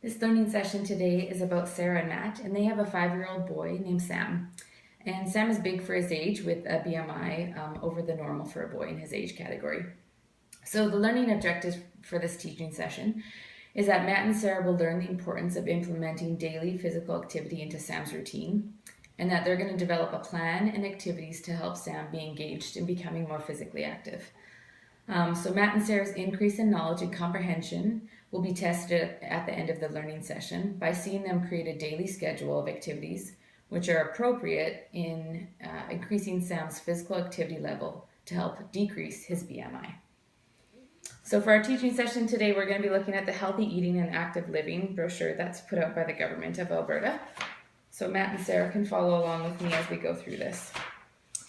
This learning session today is about Sarah and Matt, and they have a 5-year-old boy named Sam. And Sam is big for his age with a BMI over the normal for a boy in his age category. So the learning objectives for this teaching session is that Matt and Sarah will learn the importance of implementing daily physical activity into Sam's routine, and that they're going to develop a plan and activities to help Sam be engaged in becoming more physically active. So Matt and Sarah's increase in knowledge and comprehension will be tested at the end of the learning session by seeing them create a daily schedule of activities which are appropriate in increasing Sam's physical activity level to help decrease his BMI. So for our teaching session today, we're going to be looking at the Healthy Eating and Active Living brochure that's put out by the Government of Alberta. So Matt and Sarah can follow along with me as we go through this.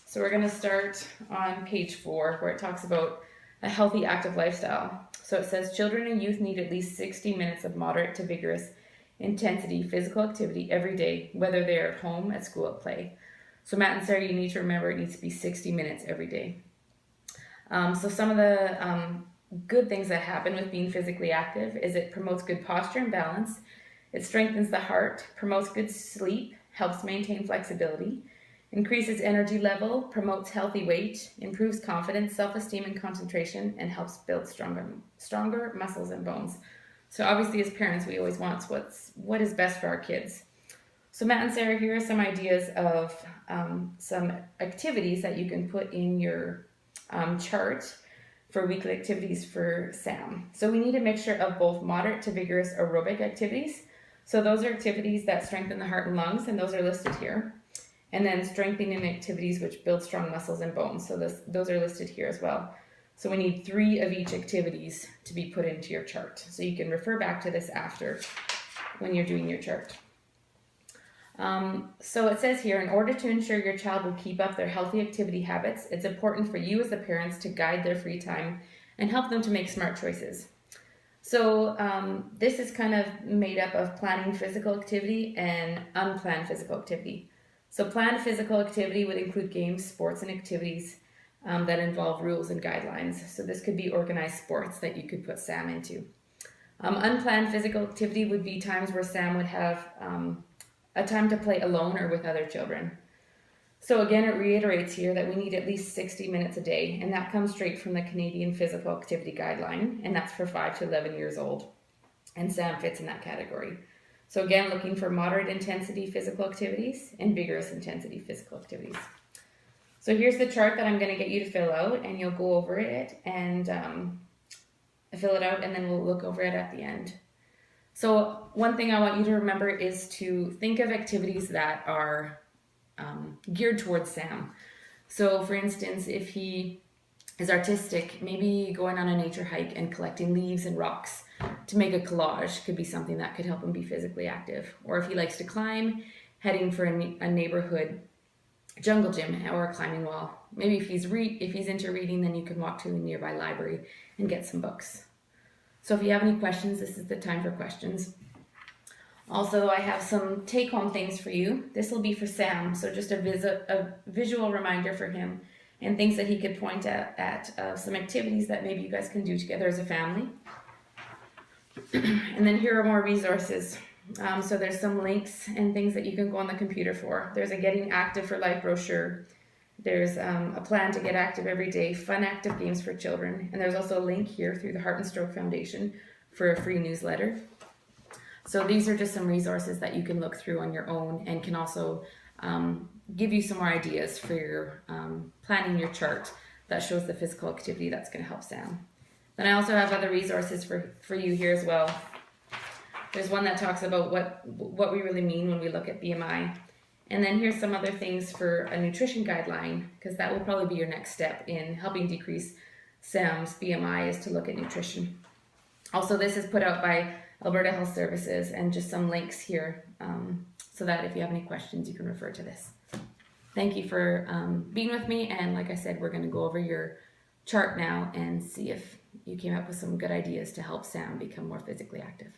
So we're going to start on page 4 where it talks about a healthy active lifestyle. So it says children and youth need at least 60 minutes of moderate to vigorous intensity physical activity every day, whether they are at home, at school, at play. So Matt and Sarah, you need to remember it needs to be 60 minutes every day. So some of the good things that happen with being physically active is it promotes good posture and balance, it strengthens the heart, promotes good sleep, helps maintain flexibility, increases energy level, promotes healthy weight, improves confidence, self-esteem, and concentration, and helps build stronger muscles and bones. So obviously as parents, we always want what is best for our kids. So Matt and Sarah, here are some ideas of some activities that you can put in your chart for weekly activities for Sam. So we need a mixture of both moderate to vigorous aerobic activities. So those are activities that strengthen the heart and lungs, and those are listed here. And then strengthening activities which build strong muscles and bones. So those are listed here as well. So we need 3 of each activities to be put into your chart. So you can refer back to this after when you're doing your chart. So it says here, in order to ensure your child will keep up their healthy activity habits, it's important for you as the parents to guide their free time and help them to make smart choices. So this is kind of made up of planning physical activity and unplanned physical activity. So planned physical activity would include games, sports, and activities that involve rules and guidelines. So this could be organized sports that you could put Sam into. Unplanned physical activity would be times where Sam would have a time to play alone or with other children. So again, it reiterates here that we need at least 60 minutes a day, and that comes straight from the Canadian Physical Activity Guideline, and that's for 5 to 11 years old. And Sam fits in that category. So again, looking for moderate intensity physical activities and vigorous intensity physical activities. So here's the chart that I'm going to get you to fill out, and you'll go over it and fill it out, and then we'll look over it at the end. So one thing I want you to remember is to think of activities that are geared towards Sam. So for instance, if he is artistic, maybe going on a nature hike and collecting leaves and rocks to make a collage could be something that could help him be physically active. Or if he likes to climb, heading for a neighborhood jungle gym or a climbing wall. Maybe if he's into reading, then you can walk to a nearby library and get some books. So if you have any questions, this is the time for questions. Also, I have some take-home things for you. This will be for Sam, so just a visual reminder for him and things that he could point at some activities that maybe you guys can do together as a family. And then here are more resources. So there's some links and things that you can go on the computer for. There's a Getting Active for Life brochure. There's a plan to get active every day, fun active games for children. And there's also a link here through the Heart and Stroke Foundation for a free newsletter. So these are just some resources that you can look through on your own and can also give you some more ideas for your planning your chart that shows the physical activity that's going to help Sam. Then I also have other resources for you here as well. There's one that talks about what we really mean when we look at BMI. And then here's some other things for a nutrition guideline, because that will probably be your next step in helping decrease Sam's BMI, is to look at nutrition. Also, this is put out by Alberta Health Services, and just some links here so that if you have any questions, you can refer to this. Thank you for being with me, and like I said, we're going to go over your chart now and see if you came up with some good ideas to help Sam become more physically active.